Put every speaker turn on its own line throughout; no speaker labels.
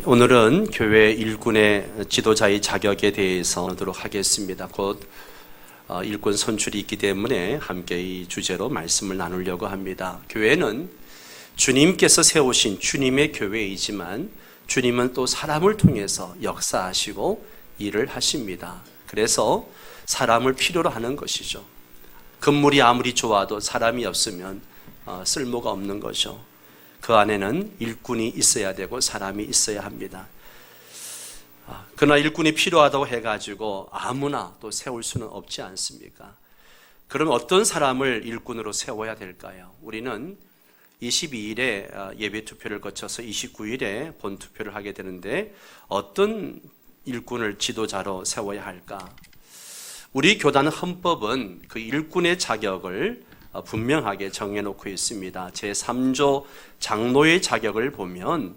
오늘은 교회 일꾼의 지도자의 자격에 대해서 하도록 하겠습니다. 곧 일꾼 선출이 있기 때문에 함께 이 주제로 말씀을 나누려고 합니다. 교회는 주님께서 세우신 주님의 교회이지만 주님은 또 사람을 통해서 역사하시고 일을 하십니다. 그래서 사람을 필요로 하는 것이죠. 건물이 아무리 좋아도 사람이 없으면 쓸모가 없는 거죠. 그 안에는 일꾼이 있어야 되고 사람이 있어야 합니다. 그러나 일꾼이 필요하다고 해가지고 아무나 또 세울 수는 없지 않습니까? 그럼 어떤 사람을 일꾼으로 세워야 될까요? 우리는 22일에 예배 투표를 거쳐서 29일에 본 투표를 하게 되는데 어떤 일꾼을 지도자로 세워야 할까? 우리 교단 헌법은 그 일꾼의 자격을 분명하게 정해놓고 있습니다. 제3조 장로의 자격을 보면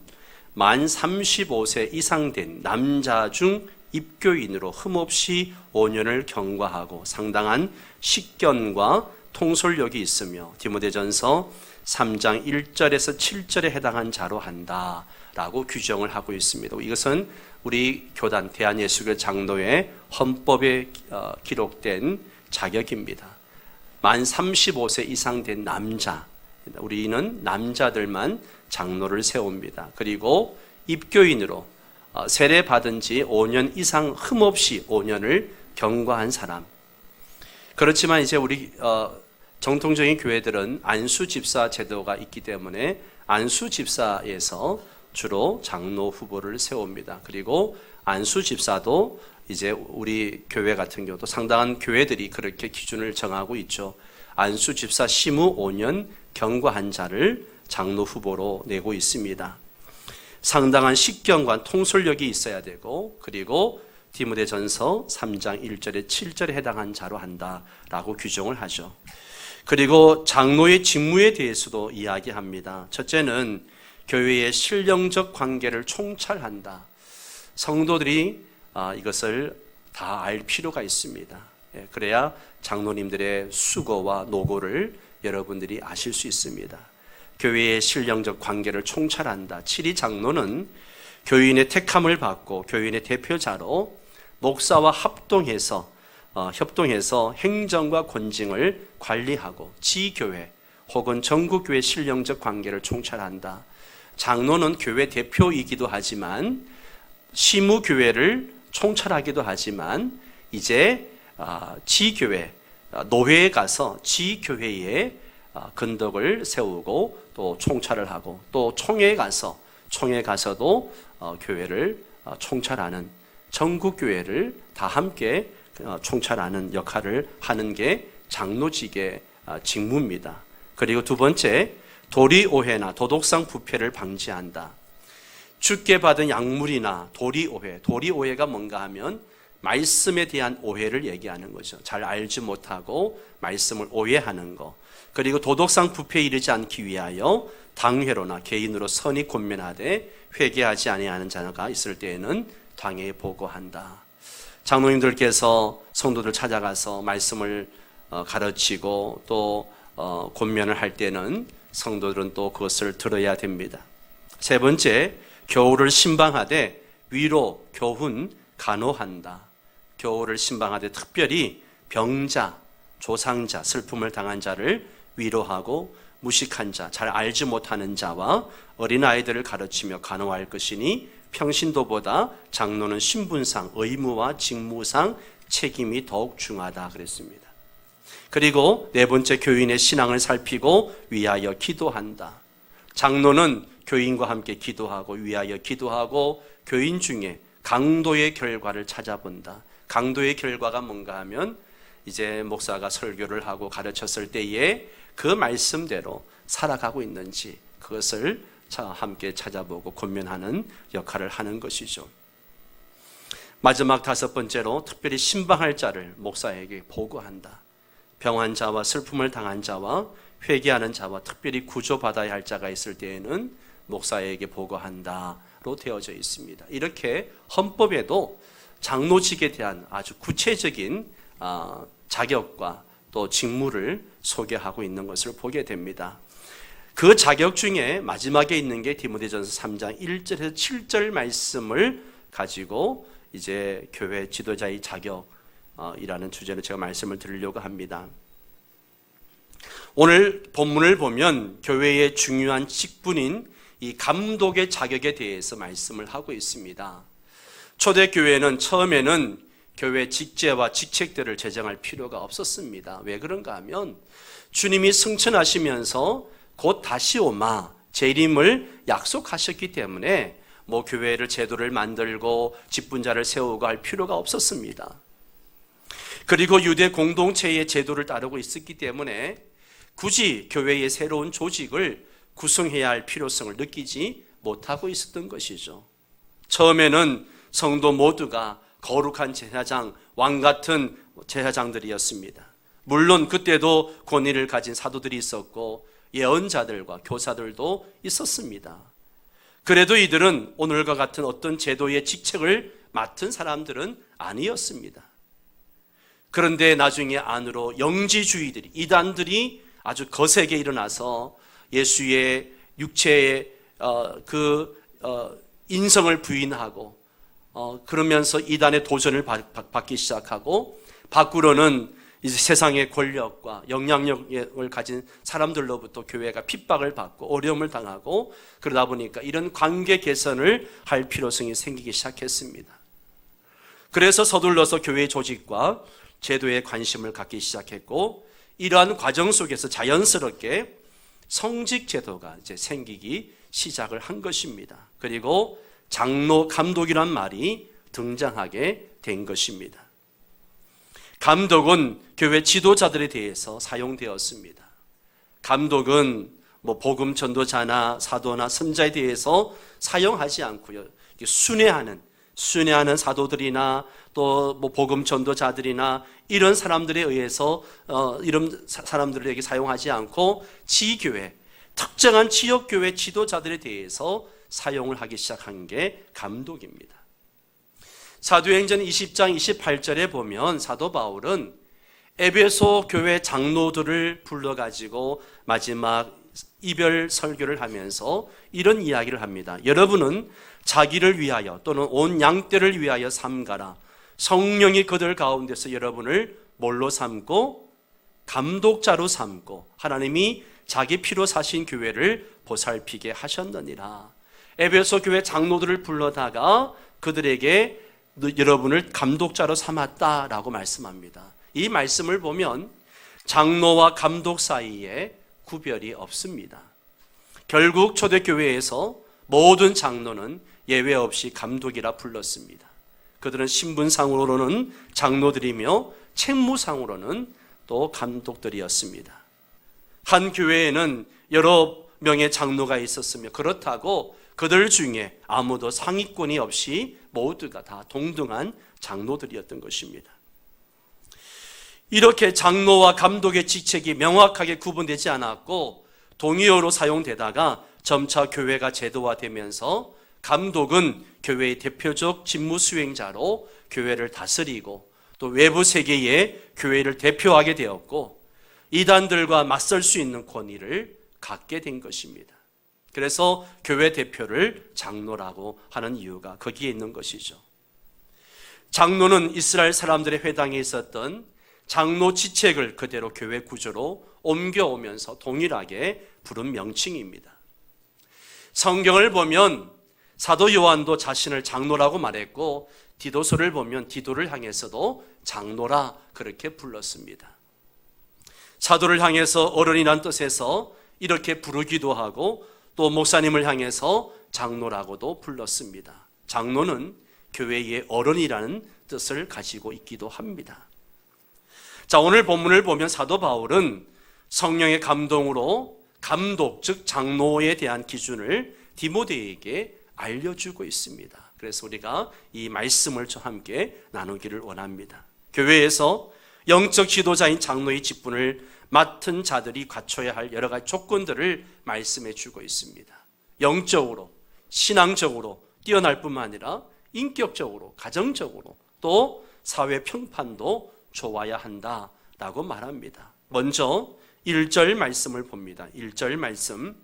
만 35세 이상 된 남자 중 입교인으로 흠없이 5년을 경과하고 상당한 식견과 통솔력이 있으며 디모데전서 3장 1절에서 7절에 해당한 자로 한다라고 규정을 하고 있습니다. 이것은 우리 교단 대한예수교 장로의 헌법에 기록된 자격입니다. 만 35세 이상 된 남자, 우리는 남자들만 장로를 세웁니다. 그리고 입교인으로 세례 받은 지 5년 이상 흠없이 5년을 경과한 사람. 그렇지만 이제 우리 정통적인 교회들은 안수 집사 제도가 있기 때문에 안수 집사에서 주로 장로 후보를 세웁니다. 그리고 안수 집사도 이제 우리 교회 같은 경우도 상당한 교회들이 그렇게 기준을 정하고 있죠. 안수 집사 심후 5년 경과한 자를 장로 후보로 내고 있습니다. 상당한 식견과 통솔력이 있어야 되고 그리고 디모데전서 3장 1절에 7절에 해당한 자로 한다라고 규정을 하죠. 그리고 장로의 직무에 대해서도 이야기합니다. 첫째는 교회의 신령적 관계를 총찰한다. 성도들이 이것을 다 알 필요가 있습니다. 그래야 장로님들의 수고와 노고를 여러분들이 아실 수 있습니다. 교회의 신령적 관계를 총찰한다. 7위 장로는 교인의 택함을 받고 교인의 대표자로 목사와 협동해서 행정과 권징을 관리하고 지교회 혹은 전국교회 신령적 관계를 총찰한다. 장로는 교회 대표이기도 하지만 시무교회를 총찰하기도 하지만 이제 지교회, 노회에 가서 지교회의 근덕을 세우고 또 총찰을 하고 또 총회에 가서도 교회를 총찰하는 전국교회를 다 함께 총찰하는 역할을 하는 게 장로직의 직무입니다. 그리고 두 번째, 도리오해나 도덕상 부패를 방지한다. 주께 받은 약물이나 도리오해가 뭔가 하면 말씀에 대한 오해를 얘기하는 거죠. 잘 알지 못하고 말씀을 오해하는 거. 그리고 도덕상 부패에 이르지 않기 위하여 당회로나 개인으로 선이 권면하되 회개하지 아니하는 자가 있을 때에는 당회에 보고한다. 장로님들께서 성도들 찾아가서 말씀을 가르치고 또 권면을 할 때는 성도들은 또 그것을 들어야 됩니다. 세 번째, 교우를 신방하되 위로, 교훈, 간호한다. 교우를 신방하되 특별히 병자, 조상자, 슬픔을 당한 자를 위로하고 무식한 자, 잘 알지 못하는 자와 어린아이들을 가르치며 간호할 것이니 평신도보다 장로는 신분상, 의무와 직무상 책임이 더욱 중하다 그랬습니다. 그리고 네 번째, 교인의 신앙을 살피고 위하여 기도한다. 장로는 교인과 함께 기도하고 위하여 기도하고 교인 중에 강도의 결과를 찾아본다. 강도의 결과가 뭔가 하면 이제 목사가 설교를 하고 가르쳤을 때에 그 말씀대로 살아가고 있는지 그것을 함께 찾아보고 권면하는 역할을 하는 것이죠. 마지막 다섯 번째로 특별히 신방할 자를 목사에게 보고한다. 병환 자와 슬픔을 당한 자와 회개하는 자와 특별히 구조받아야 할 자가 있을 때에는 목사에게 보고한다로 되어져 있습니다. 이렇게 헌법에도 장로직에 대한 아주 구체적인 자격과 또 직무를 소개하고 있는 것을 보게 됩니다. 그 자격 중에 마지막에 있는 게 디모데전서 3장 1절에서 7절 말씀을 가지고 이제 교회 지도자의 자격이라는 주제로 제가 말씀을 드리려고 합니다. 오늘 본문을 보면 교회의 중요한 직분인 이 감독의 자격에 대해서 말씀을 하고 있습니다. 초대교회는 처음에는 교회 직제와 직책들을 제정할 필요가 없었습니다. 왜 그런가 하면 주님이 승천하시면서 곧 다시 오마 재림을 약속하셨기 때문에 뭐 교회를 제도를 만들고 직분자를 세우고 할 필요가 없었습니다. 그리고 유대 공동체의 제도를 따르고 있었기 때문에 굳이 교회의 새로운 조직을 구성해야 할 필요성을 느끼지 못하고 있었던 것이죠. 처음에는 성도 모두가 거룩한 제사장, 왕 같은 제사장들이었습니다. 물론 그때도 권위를 가진 사도들이 있었고 예언자들과 교사들도 있었습니다. 그래도 이들은 오늘과 같은 어떤 제도의 직책을 맡은 사람들은 아니었습니다. 그런데 나중에 안으로 영지주의들이, 이단들이 아주 거세게 일어나서 예수의 육체의 인성을 부인하고 그러면서 이단의 도전을 받기 시작하고 밖으로는 이제 세상의 권력과 영향력을 가진 사람들로부터 교회가 핍박을 받고 어려움을 당하고 그러다 보니까 이런 관계 개선을 할 필요성이 생기기 시작했습니다. 그래서 서둘러서 교회 조직과 제도에 관심을 갖기 시작했고 이러한 과정 속에서 자연스럽게 성직 제도가 이제 생기기 시작을 한 것입니다. 그리고 장로 감독이란 말이 등장하게 된 것입니다. 감독은 교회 지도자들에 대해서 사용되었습니다. 감독은 뭐 복음 전도자나 사도나 선자에 대해서 사용하지 않고요. 순회하는 사도들이나 또 뭐 복음 전도자들이나 이런 사람들에 의해서 이런 사람들에게 사용하지 않고 지교회, 특정한 지역교회 지도자들에 대해서 사용을 하기 시작한 게 감독입니다. 사도행전 20장 28절에 보면 사도 바울은 에베소 교회 장로들을 불러가지고 마지막 이별 설교를 하면서 이런 이야기를 합니다. 여러분은 자기를 위하여 또는 온 양떼를 위하여 삼가라. 성령이 그들 가운데서 여러분을 뭘로 삼고 감독자로 삼고 하나님이 자기 피로 사신 교회를 보살피게 하셨느니라. 에베소 교회 장로들을 불러다가 그들에게 여러분을 감독자로 삼았다라고 말씀합니다. 이 말씀을 보면 장로와 감독 사이에 구별이 없습니다. 결국 초대교회에서 모든 장로는 예외 없이 감독이라 불렀습니다. 그들은 신분상으로는 장로들이며 책무상으로는 또 감독들이었습니다. 한 교회에는 여러 명의 장로가 있었으며 그렇다고 그들 중에 아무도 상위권이 없이 모두가 다 동등한 장로들이었던 것입니다. 이렇게 장로와 감독의 직책이 명확하게 구분되지 않았고 동의어로 사용되다가 점차 교회가 제도화되면서 감독은 교회의 대표적 직무 수행자로 교회를 다스리고 또 외부 세계에 교회를 대표하게 되었고 이단들과 맞설 수 있는 권위를 갖게 된 것입니다. 그래서 교회 대표를 장로라고 하는 이유가 거기에 있는 것이죠. 장로는 이스라엘 사람들의 회당에 있었던 장로 지책을 그대로 교회 구조로 옮겨오면서 동일하게 부른 명칭입니다. 성경을 보면 사도 요한도 자신을 장로라고 말했고 디도서를 보면 디도를 향해서도 장로라 그렇게 불렀습니다. 사도를 향해서 어른이란 뜻에서 이렇게 부르기도 하고 또 목사님을 향해서 장로라고도 불렀습니다. 장로는 교회의 어른이라는 뜻을 가지고 있기도 합니다. 자, 오늘 본문을 보면 사도 바울은 성령의 감동으로 감독, 즉 장로에 대한 기준을 디모데에게 알려주고 있습니다. 그래서 우리가 이 말씀을 저 함께 나누기를 원합니다. 교회에서 영적 지도자인 장로의 직분을 맡은 자들이 갖춰야 할 여러 가지 조건들을 말씀해 주고 있습니다. 영적으로, 신앙적으로 뛰어날 뿐만 아니라 인격적으로, 가정적으로 또 사회 평판도 좋아야 한다라고 말합니다. 먼저 1절 말씀을 봅니다. 1절 말씀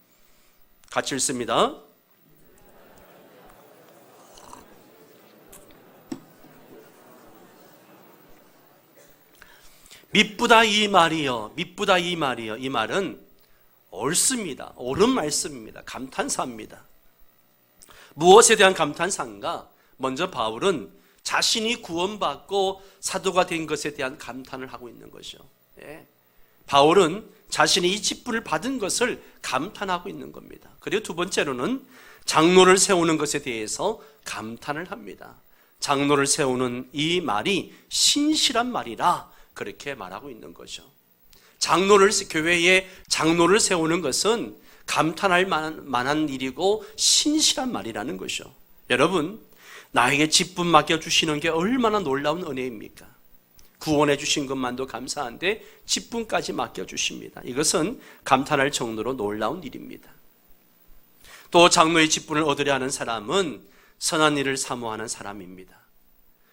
같이 읽습니다. 미쁘다 이 말이여, 미쁘다 이 말이여. 이 말은 옳습니다. 옳은 말씀입니다. 감탄사입니다. 무엇에 대한 감탄사인가? 먼저 바울은 자신이 구원받고 사도가 된 것에 대한 감탄을 하고 있는 것이죠. 예. 바울은 자신이 이 직분을 받은 것을 감탄하고 있는 겁니다. 그리고 두 번째로는 장로를 세우는 것에 대해서 감탄을 합니다. 장로를 세우는 이 말이 신실한 말이라 그렇게 말하고 있는 거죠. 교회에 장로를 세우는 것은 감탄할 만한 일이고 신실한 말이라는 것이죠. 여러분, 나에게 직분 맡겨주시는 게 얼마나 놀라운 은혜입니까? 구원해 주신 것만도 감사한데 직분까지 맡겨주십니다. 이것은 감탄할 정도로 놀라운 일입니다. 또 장로의 직분을 얻으려 하는 사람은 선한 일을 사모하는 사람입니다.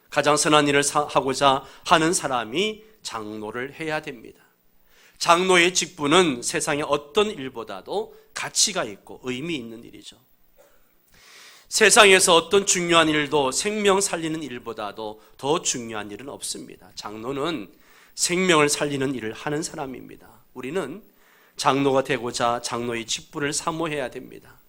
가장 선한 일을 하고자 하는 사람이 장로를 해야 됩니다. 장로의 직분은 세상의 어떤 일보다도 가치가 있고 의미 있는 일이죠. 세상에서 어떤 중요한 일도 생명 살리는 일보다도 더 중요한 일은 없습니다. 장로는 생명을 살리는 일을 하는 사람입니다. 우리는 장로가 되고자 장로의 직분을 사모해야 됩니다.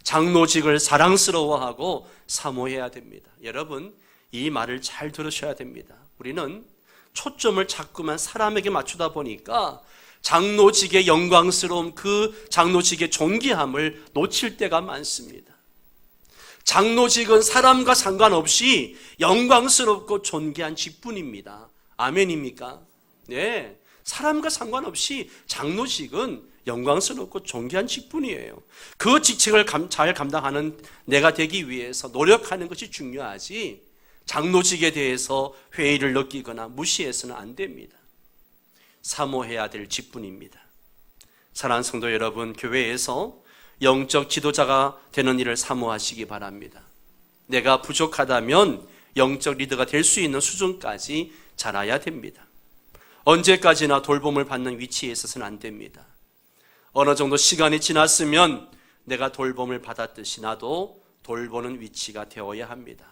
장로직을 사랑스러워하고 사모해야 됩니다. 여러분, 이 말을 잘 들으셔야 됩니다. 우리는 초점을 자꾸만 사람에게 맞추다 보니까 장로직의 영광스러움, 그 장로직의 존귀함을 놓칠 때가 많습니다. 장로직은 사람과 상관없이 영광스럽고 존귀한 직분입니다. 아멘입니까? 네, 사람과 상관없이 장로직은 영광스럽고 존귀한 직분이에요. 그 직책을 잘 감당하는 내가 되기 위해서 노력하는 것이 중요하지, 장로직에 대해서 회의를 느끼거나 무시해서는 안 됩니다. 사모해야 될 직분입니다. 사랑하는 성도 여러분, 교회에서 영적 지도자가 되는 일을 사모하시기 바랍니다. 내가 부족하다면 영적 리더가 될 수 있는 수준까지 자라야 됩니다. 언제까지나 돌봄을 받는 위치에 있어서는 안 됩니다. 어느 정도 시간이 지났으면 내가 돌봄을 받았듯이 나도 돌보는 위치가 되어야 합니다.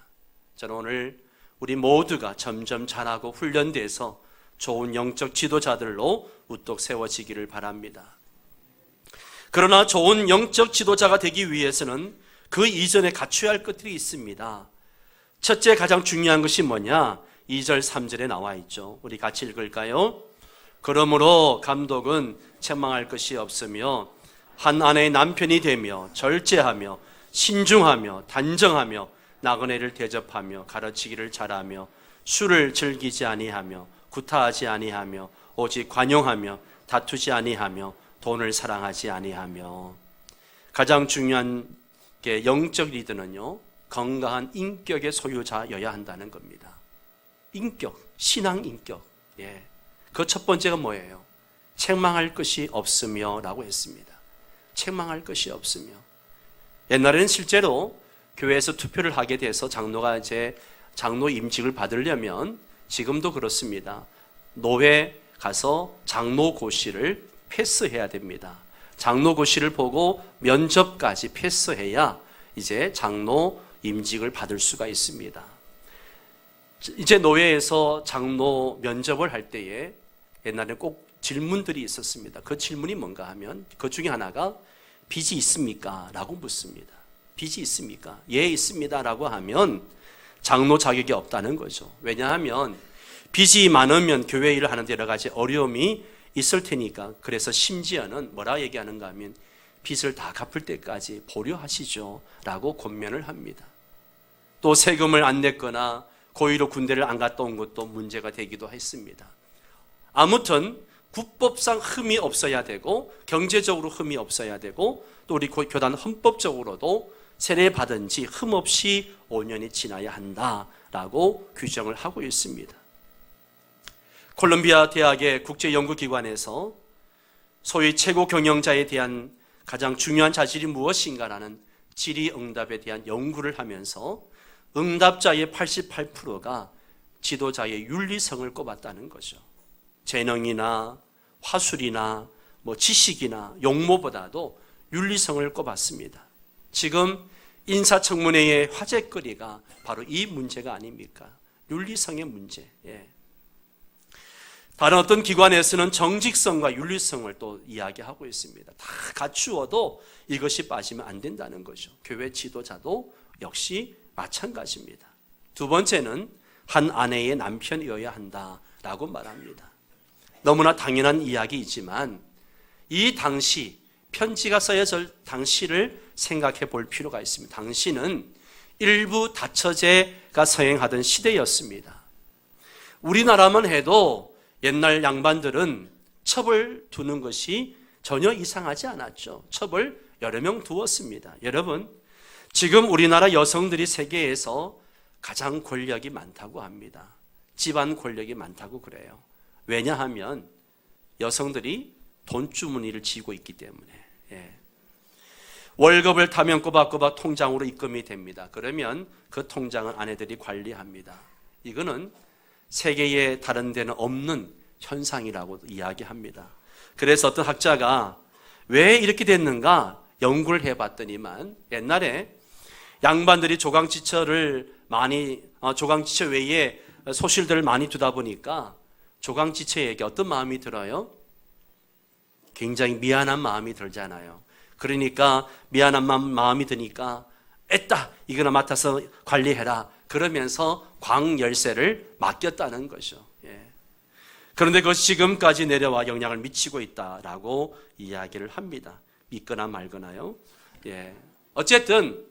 저는 오늘 우리 모두가 점점 자라고 훈련돼서 좋은 영적 지도자들로 우뚝 세워지기를 바랍니다. 그러나 좋은 영적 지도자가 되기 위해서는 그 이전에 갖춰야 할 것들이 있습니다. 첫째, 가장 중요한 것이 뭐냐? 2절 3절에 나와 있죠. 우리 같이 읽을까요? 그러므로 감독은 책망할 것이 없으며 한 아내의 남편이 되며 절제하며 신중하며 단정하며 나그네를 대접하며 가르치기를 잘하며 술을 즐기지 아니하며 구타하지 아니하며 오직 관용하며 다투지 아니하며 돈을 사랑하지 아니하며. 가장 중요한 게 영적 리더는요, 건강한 인격의 소유자여야 한다는 겁니다. 인격, 신앙 인격. 예. 그 첫 번째가 뭐예요? 책망할 것이 없으며 라고 했습니다. 책망할 것이 없으며. 옛날에는 실제로 교회에서 투표를 하게 돼서 장로가 이제 장로 임직을 받으려면, 지금도 그렇습니다, 노회 가서 장로고시를 패스해야 됩니다. 장로고시를 보고 면접까지 패스해야 이제 장로 임직을 받을 수가 있습니다. 이제 노회에서 장로 면접을 할 때에 옛날에 꼭 질문들이 있었습니다. 그 질문이 뭔가 하면 그 중에 하나가 빚이 있습니까? 라고 묻습니다. 빚이 있습니까? 예, 있습니다 라고 하면 장로 자격이 없다는 거죠. 왜냐하면 빚이 많으면 교회 일을 하는 데 여러 가지 어려움이 있을 테니까. 그래서 심지어는 뭐라 얘기하는가 하면 빚을 다 갚을 때까지 보류하시죠 라고 권면을 합니다. 또 세금을 안 냈거나 고의로 군대를 안 갔다 온 것도 문제가 되기도 했습니다. 아무튼 국법상 흠이 없어야 되고 경제적으로 흠이 없어야 되고 또 우리 교단 헌법적으로도 세례받은 지 흠없이 5년이 지나야 한다라고 규정을 하고 있습니다. 콜롬비아 대학의 국제연구기관에서 소위 최고 경영자에 대한 가장 중요한 자질이 무엇인가라는 질의응답에 대한 연구를 하면서 응답자의 88%가 지도자의 윤리성을 꼽았다는 거죠. 재능이나 화술이나 지식이나 용모보다도 윤리성을 꼽았습니다. 지금 인사청문회의 화제거리가 바로 이 문제가 아닙니까? 윤리성의 문제. 다른 어떤 기관에서는 정직성과 윤리성을 또 이야기하고 있습니다. 다 갖추어도 이것이 빠지면 안 된다는 거죠. 교회 지도자도 역시 마찬가지입니다. 두 번째는 한 아내의 남편이어야 한다라고 말합니다. 너무나 당연한 이야기이지만 이 당시 편지가 써여질 당시를 생각해 볼 필요가 있습니다. 당시는 일부 다처제가 서행하던 시대였습니다. 우리나라만 해도 옛날 양반들은 첩을 두는 것이 전혀 이상하지 않았죠. 첩을 여러 명 두었습니다. 여러분, 지금 우리나라 여성들이 세계에서 가장 권력이 많다고 합니다. 집안 권력이 많다고 그래요. 왜냐하면 여성들이 돈주머니를 쥐고 있기 때문에. 월급을 타면 꼬박꼬박 통장으로 입금이 됩니다. 그러면 그 통장은 아내들이 관리합니다. 이거는 세계의 다른 데는 없는 현상이라고 이야기합니다. 그래서 어떤 학자가 왜 이렇게 됐는가 연구를 해봤더니만 옛날에 양반들이 조강지처 외에 소실들을 많이 두다 보니까 조강지처에게 어떤 마음이 들어요? 굉장히 미안한 마음이 들잖아요. 그러니까 미안한 마음이 드니까 애따 이거나 맡아서 관리해라 그러면서 광열쇠를 맡겼다는 거죠. 그런데 그것이 지금까지 내려와 영향을 미치고 있다라고 이야기를 합니다. 믿거나 말거나요. 어쨌든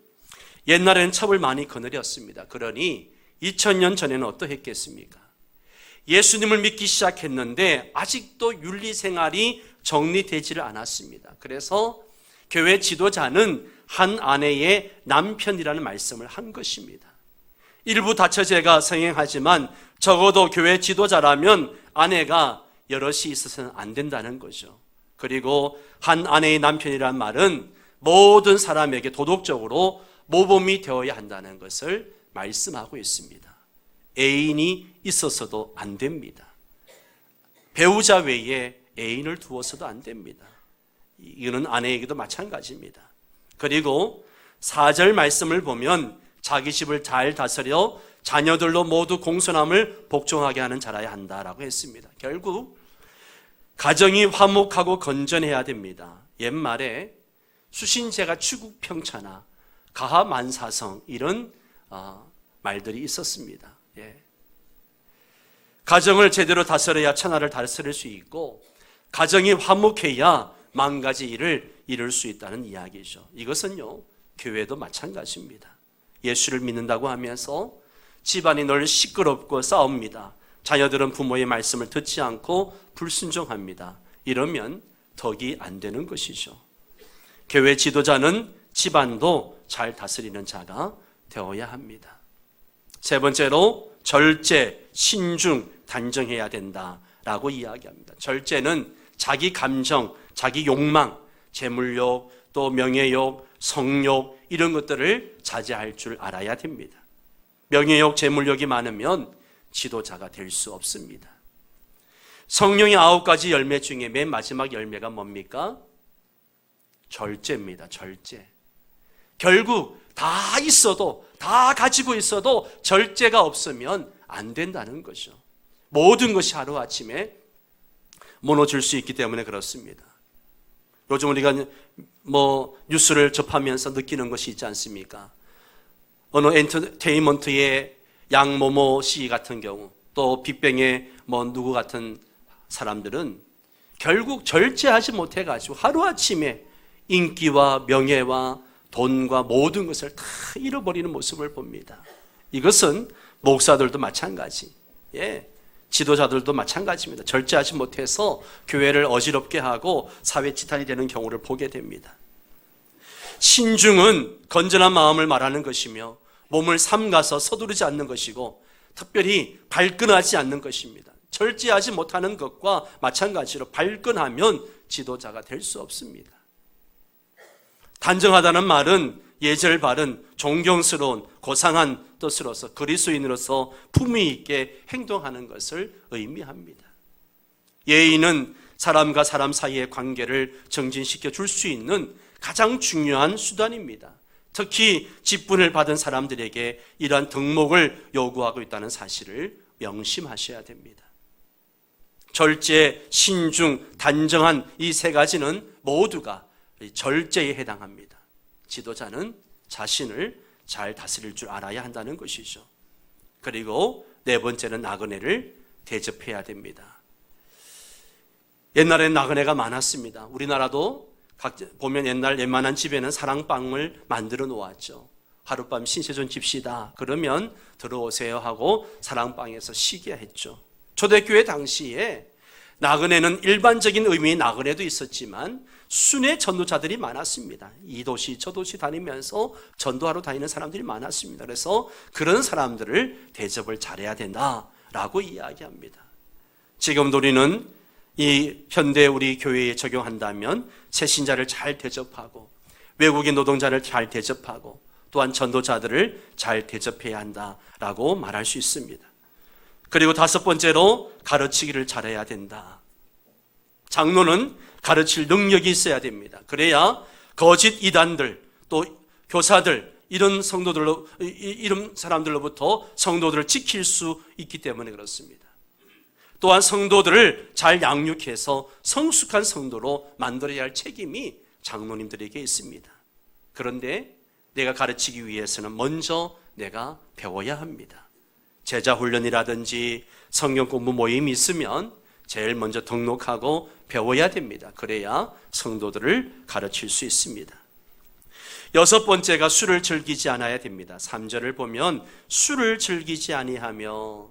옛날에는 첩을 많이 거느렸습니다. 그러니 2000년 전에는 어떠했겠습니까? 예수님을 믿기 시작했는데 아직도 윤리생활이 정리되지를 않았습니다. 그래서 교회 지도자는 한 아내의 남편이라는 말씀을 한 것입니다. 일부 다처제가 성행하지만 적어도 교회 지도자라면 아내가 여럿이 있어서는 안 된다는 거죠. 그리고 한 아내의 남편이란 말은 모든 사람에게 도덕적으로 모범이 되어야 한다는 것을 말씀하고 있습니다. 애인이 있어서도 안 됩니다. 배우자 외에 애인을 두어서도 안 됩니다. 이거는 아내에게도 마찬가지입니다. 그리고 4절 말씀을 보면 자기 집을 잘 다스려 자녀들로 모두 공손함을 복종하게 하는 자라야 한다라고 했습니다. 결국 가정이 화목하고 건전해야 됩니다. 옛말에 수신제가 추국평차나 가하만사성 이런 말들이 있었습니다. 가정을 제대로 다스려야 천하를 다스릴 수 있고 가정이 화목해야 만 가지 일을 이룰 수 있다는 이야기죠. 이것은요 교회도 마찬가지입니다. 예수를 믿는다고 하면서 집안이 늘 시끄럽고 싸웁니다. 자녀들은 부모의 말씀을 듣지 않고 불순종합니다. 이러면 덕이 안 되는 것이죠. 교회 지도자는 집안도 잘 다스리는 자가 되어야 합니다. 세 번째로 절제, 신중, 단정해야 된다라고 이야기합니다. 절제는 자기 감정, 자기 욕망, 재물욕, 또 명예욕, 성욕 이런 것들을 자제할 줄 알아야 됩니다. 명예욕, 재물욕이 많으면 지도자가 될 수 없습니다. 성령의 9가지 열매 중에 맨 마지막 열매가 뭡니까? 절제입니다. 절제. 결국 다 있어도 다 가지고 있어도 절제가 없으면 안 된다는 거죠. 모든 것이 하루아침에 무너질 수 있기 때문에 그렇습니다. 요즘 우리가 뉴스를 접하면서 느끼는 것이 있지 않습니까? 어느 엔터테인먼트의 양모모 씨 같은 경우 또 빅뱅의 누구 같은 사람들은 결국 절제하지 못해가지고 하루아침에 인기와 명예와 돈과 모든 것을 다 잃어버리는 모습을 봅니다. 이것은 목사들도 마찬가지, 지도자들도 마찬가지입니다. 절제하지 못해서 교회를 어지럽게 하고 사회 지탄이 되는 경우를 보게 됩니다. 신중은 건전한 마음을 말하는 것이며 몸을 삼가서 서두르지 않는 것이고 특별히 발끈하지 않는 것입니다. 절제하지 못하는 것과 마찬가지로 발끈하면 지도자가 될 수 없습니다. 단정하다는 말은 예절 바른 존경스러운 고상한 뜻으로서 그리스도인으로서 품위 있게 행동하는 것을 의미합니다. 예의는 사람과 사람 사이의 관계를 정진시켜 줄 수 있는 가장 중요한 수단입니다. 특히 직분을 받은 사람들에게 이러한 덕목을 요구하고 있다는 사실을 명심하셔야 됩니다. 절제, 신중, 단정한 이 세 가지는 모두가 절제에 해당합니다. 지도자는 자신을 잘 다스릴 줄 알아야 한다는 것이죠. 그리고 네 번째는 나그네를 대접해야 됩니다. 옛날엔 나그네가 많았습니다. 우리나라도 보면 옛날 웬만한 집에는 사랑방을 만들어 놓았죠. 하룻밤 신세전 집시다. 그러면 들어오세요 하고 사랑방에서 쉬게 했죠. 초대교회 당시에 나그네는 일반적인 의미의 나그네도 있었지만 순회 전도자들이 많았습니다. 이 도시 저 도시 다니면서 전도하러 다니는 사람들이 많았습니다. 그래서 그런 사람들을 대접을 잘해야 된다라고 이야기합니다. 지금도 우리는 이 현대 우리 교회에 적용한다면 새신자를 잘 대접하고 외국인 노동자를 잘 대접하고 또한 전도자들을 잘 대접해야 한다라고 말할 수 있습니다. 그리고 다섯 번째로 가르치기를 잘해야 된다. 장로는 가르칠 능력이 있어야 됩니다. 그래야 거짓 이단들 또 교사들 이런 사람들로부터 성도들을 지킬 수 있기 때문에 그렇습니다. 또한 성도들을 잘 양육해서 성숙한 성도로 만들어야 할 책임이 장로님들에게 있습니다. 그런데 내가 가르치기 위해서는 먼저 내가 배워야 합니다. 제자 훈련이라든지 성경 공부 모임이 있으면 제일 먼저 등록하고 배워야 됩니다. 그래야 성도들을 가르칠 수 있습니다. 여섯 번째가 술을 즐기지 않아야 됩니다. 3절을 보면 술을 즐기지 아니하며,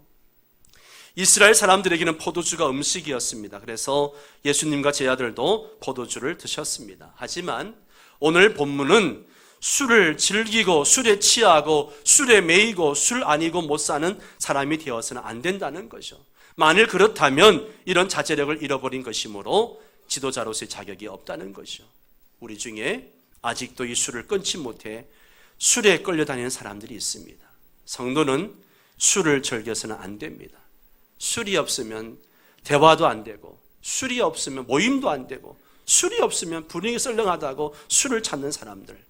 이스라엘 사람들에게는 포도주가 음식이었습니다. 그래서 예수님과 제자들도 포도주를 드셨습니다. 하지만 오늘 본문은 술을 즐기고 술에 취하고 술에 매이고 술 아니고 못 사는 사람이 되어서는 안 된다는 거죠. 만일 그렇다면 이런 자제력을 잃어버린 것이므로 지도자로서의 자격이 없다는 거죠. 우리 중에 아직도 이 술을 끊지 못해 술에 끌려다니는 사람들이 있습니다. 성도는 술을 즐겨서는 안 됩니다. 술이 없으면 대화도 안 되고, 술이 없으면 모임도 안 되고, 술이 없으면 분위기 썰렁하다고 술을 찾는 사람들,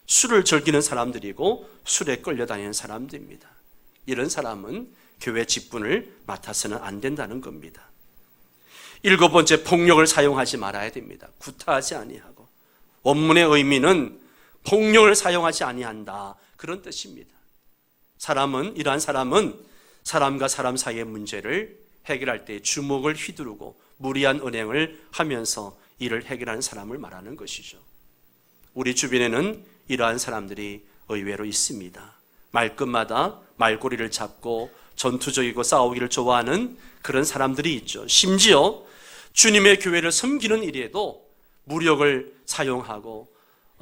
술을 즐기는 사람들이고 술에 끌려다니는 사람들입니다. 이런 사람은 교회 직분을 맡아서는 안 된다는 겁니다. 일곱 번째, 폭력을 사용하지 말아야 됩니다. 구타하지 아니하고. 원문의 의미는 폭력을 사용하지 아니한다, 그런 뜻입니다. 이러한 사람은 사람과 사람 사이의 문제를 해결할 때 주먹을 휘두르고 무리한 은행을 하면서 이를 해결하는 사람을 말하는 것이죠. 우리 주변에는 이러한 사람들이 의외로 있습니다. 말끝마다 말꼬리를 잡고 전투적이고 싸우기를 좋아하는 그런 사람들이 있죠. 심지어 주님의 교회를 섬기는 일에도 무력을 사용하고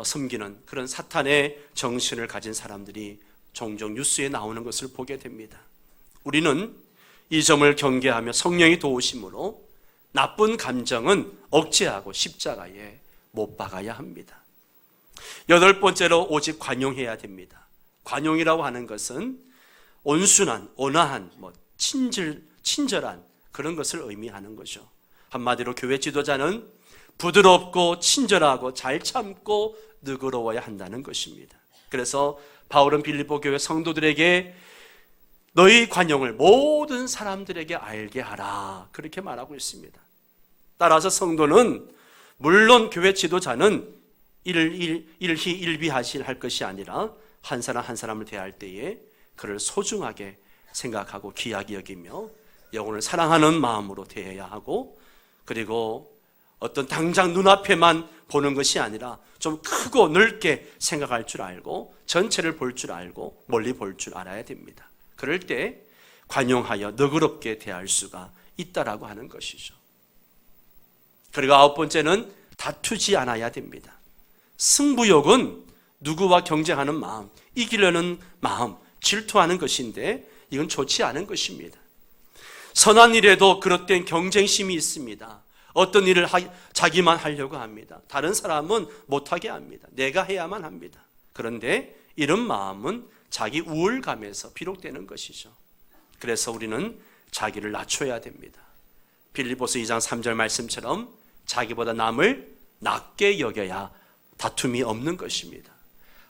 섬기는 그런 사탄의 정신을 가진 사람들이 종종 뉴스에 나오는 것을 보게 됩니다. 우리는 이 점을 경계하며 성령의 도우심으로 나쁜 감정은 억제하고 십자가에 못 박아야 합니다. 여덟 번째로 오직 관용해야 됩니다. 관용이라고 하는 것은 온순한, 온화한, 친절한 그런 것을 의미하는 거죠. 한마디로 교회 지도자는 부드럽고 친절하고 잘 참고 너그러워야 한다는 것입니다. 그래서 바울은 빌립보 교회 성도들에게 너희 관용을 모든 사람들에게 알게 하라, 그렇게 말하고 있습니다. 따라서 성도는 물론 교회 지도자는 일희일비하실 것이 아니라 한 사람 한 사람을 대할 때에 그를 소중하게 생각하고 귀하게 여기며 영혼을 사랑하는 마음으로 대해야 하고, 그리고 어떤 당장 눈앞에만 보는 것이 아니라 좀 크고 넓게 생각할 줄 알고 전체를 볼 줄 알고 멀리 볼 줄 알아야 됩니다. 그럴 때 관용하여 너그럽게 대할 수가 있다라고 하는 것이죠. 그리고 아홉 번째는 다투지 않아야 됩니다. 승부욕은 누구와 경쟁하는 마음, 이기려는 마음, 질투하는 것인데 이건 좋지 않은 것입니다. 선한 일에도 그릇된 경쟁심이 있습니다. 어떤 일을 자기만 하려고 합니다. 다른 사람은 못하게 합니다. 내가 해야만 합니다. 그런데 이런 마음은 자기 우월감에서 비롯되는 것이죠. 그래서 우리는 자기를 낮춰야 됩니다. 빌립보서 2장 3절 말씀처럼 자기보다 남을 낮게 여겨야 다툼이 없는 것입니다.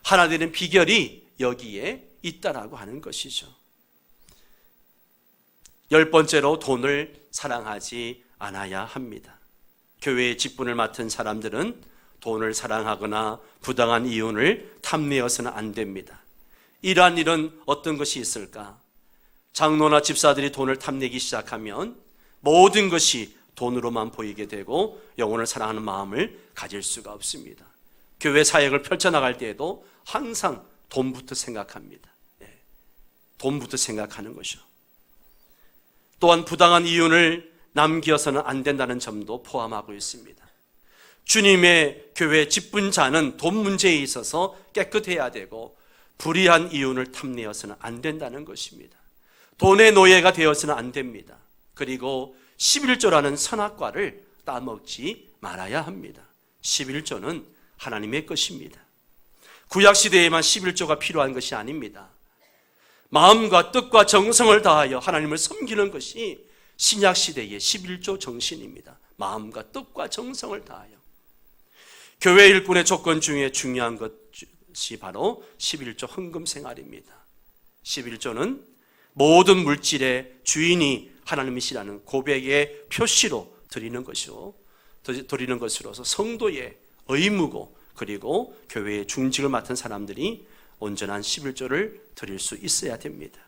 하나 되는 비결이 여기에 있다라고 하는 것이죠. 10번째로 돈을 사랑하지 않아야 합니다. 교회의 직분을 맡은 사람들은 돈을 사랑하거나 부당한 이윤을 탐내어서는 안 됩니다. 이러한 일은 어떤 것이 있을까? 장로나 집사들이 돈을 탐내기 시작하면 모든 것이 돈으로만 보이게 되고 영혼을 사랑하는 마음을 가질 수가 없습니다. 교회 사역을 펼쳐나갈 때에도 항상 돈부터 생각합니다. 돈부터 생각하는 것이죠. 또한 부당한 이윤을 남겨서는 안 된다는 점도 포함하고 있습니다. 주님의 교회 직분자는 돈 문제에 있어서 깨끗해야 되고 불의한 이윤을 탐내어서는 안 된다는 것입니다. 돈의 노예가 되어서는 안 됩니다. 그리고 11조라는 선악과를 따먹지 말아야 합니다. 11조는 하나님의 것입니다. 구약시대에만 11조가 필요한 것이 아닙니다. 마음과 뜻과 정성을 다하여 하나님을 섬기는 것이 신약시대의 11조 정신입니다. 마음과 뜻과 정성을 다하여. 교회 일꾼의 조건 중에 중요한 것이 바로 11조 헌금 생활입니다. 11조는 모든 물질의 주인이 하나님이시라는 고백의 표시로 드리는 것으로서 성도의 의무고, 그리고 교회의 중직을 맡은 사람들이 온전한 11조를 드릴 수 있어야 됩니다.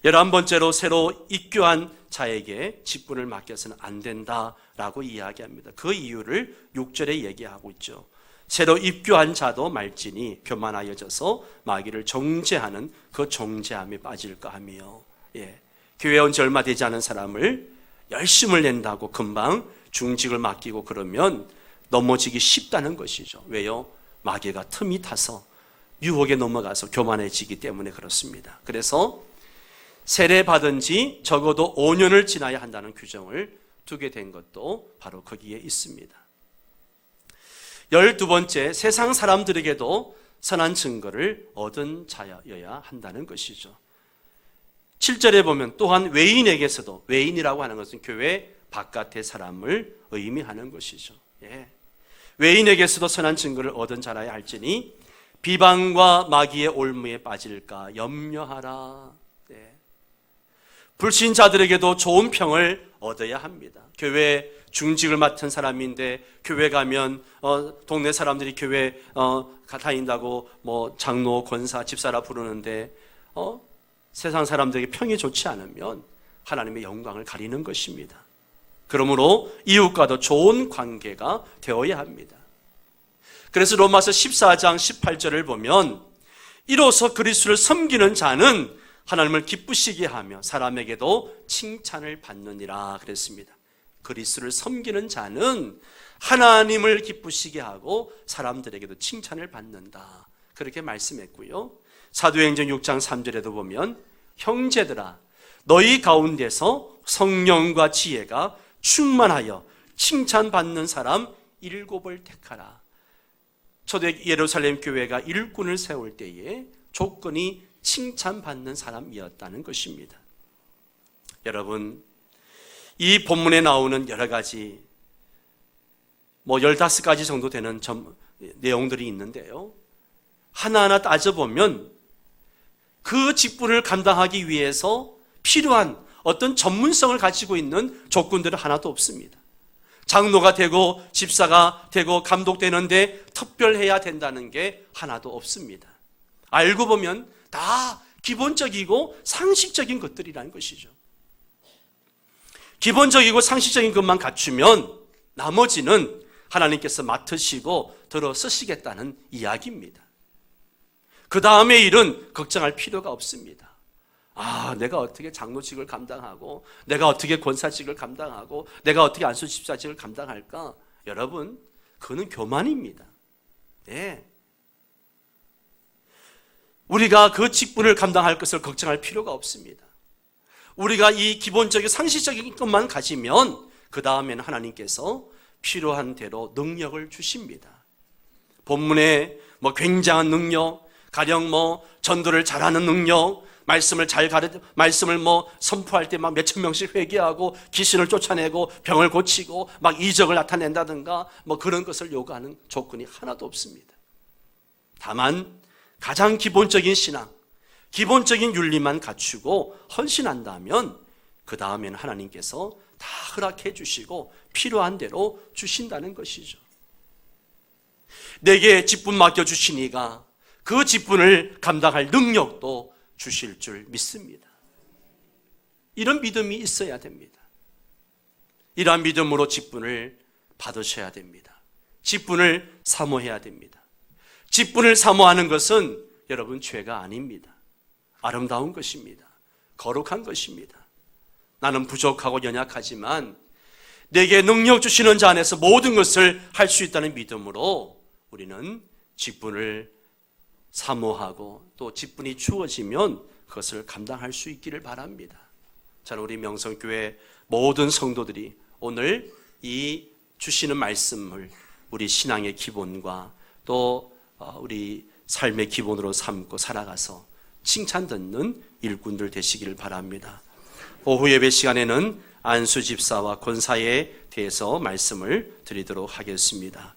11번째로 새로 입교한 자에게 직분을 맡겨서는 안 된다라고 이야기합니다. 그 이유를 6절에 얘기하고 있죠. 새로 입교한 자도 말지니 교만하여져서 마귀를 정죄하는 그 정죄함에 빠질까 하며, 교회에 온 지 얼마 되지 않은 사람을 열심을 낸다고 금방 중직을 맡기고 그러면 넘어지기 쉽다는 것이죠. 왜요? 마귀가 틈이 타서 유혹에 넘어가서 교만해지기 때문에 그렇습니다. 그래서 세례받은 지 적어도 5년을 지나야 한다는 규정을 두게 된 것도 바로 거기에 있습니다. 12번째, 세상 사람들에게도 선한 증거를 얻은 자여야 한다는 것이죠. 7절에 보면 또한 외인에게서도, 외인이라고 하는 것은 교회 바깥의 사람을 의미하는 것이죠. 외인에게서도 선한 증거를 얻은 자라야 할지니 비방과 마귀의 올무에 빠질까 염려하라. 불신자들에게도 좋은 평을 얻어야 합니다. 교회 중직을 맡은 사람인데 교회 가면 동네 사람들이 교회 다닌다고 뭐 장로, 권사, 집사라 부르는데 세상 사람들에게 평이 좋지 않으면 하나님의 영광을 가리는 것입니다. 그러므로 이웃과도 좋은 관계가 되어야 합니다. 그래서 로마서 14장 18절을 보면 이로써 그리스도를 섬기는 자는 하나님을 기쁘시게 하며 사람에게도 칭찬을 받느니라 그랬습니다. 그리스도를 섬기는 자는 하나님을 기쁘시게 하고 사람들에게도 칭찬을 받는다, 그렇게 말씀했고요. 사도행전 6장 3절에도 보면 형제들아 너희 가운데서 성령과 지혜가 충만하여 칭찬받는 사람 7을 택하라. 초대 예루살렘 교회가 일꾼을 세울 때에 조건이 칭찬받는 사람이었다는 것입니다. 여러분, 이 본문에 나오는 여러 가지 15가지 정도 되는 내용들이 있는데요, 하나하나 따져보면 그 직분을 감당하기 위해서 필요한 어떤 전문성을 가지고 있는 조건들은 하나도 없습니다. 장로가 되고 집사가 되고 감독되는데 특별해야 된다는 게 하나도 없습니다. 알고 보면 다 기본적이고 상식적인 것들이라는 것이죠. 기본적이고 상식적인 것만 갖추면 나머지는 하나님께서 맡으시고 들어 쓰시겠다는 이야기입니다. 그 다음의 일은 걱정할 필요가 없습니다. 내가 어떻게 장로직을 감당하고 내가 어떻게 권사직을 감당하고 내가 어떻게 안수집사직을 감당할까? 여러분, 그거는 교만입니다. 우리가 그 직분을 감당할 것을 걱정할 필요가 없습니다. 우리가 이 기본적인 상식적인 것만 가지면 그 다음에는 하나님께서 필요한 대로 능력을 주십니다. 본문에 굉장한 능력, 가령 전도를 잘하는 능력, 말씀을 선포할 때 막 몇천 명씩 회개하고 귀신을 쫓아내고 병을 고치고 막 이적을 나타낸다든가 그런 것을 요구하는 조건이 하나도 없습니다. 다만 가장 기본적인 신앙, 기본적인 윤리만 갖추고 헌신한다면 그 다음에는 하나님께서 다 허락해 주시고 필요한 대로 주신다는 것이죠. 내게 직분 맡겨주시니가 그 직분을 감당할 능력도 주실 줄 믿습니다. 이런 믿음이 있어야 됩니다. 이러한 믿음으로 직분을 받으셔야 됩니다. 직분을 사모해야 됩니다. 직분을 사모하는 것은 여러분 죄가 아닙니다. 아름다운 것입니다. 거룩한 것입니다. 나는 부족하고 연약하지만 내게 능력 주시는 자 안에서 모든 것을 할 수 있다는 믿음으로 우리는 직분을 사모하고 또 직분이 주어지면 그것을 감당할 수 있기를 바랍니다. 저는 우리 명성교회 모든 성도들이 오늘 이 주시는 말씀을 우리 신앙의 기본과 또 우리 삶의 기본으로 삼고 살아가서 칭찬 듣는 일꾼들 되시기를 바랍니다. 오후 예배 시간에는 안수 집사와 권사에 대해서 말씀을 드리도록 하겠습니다.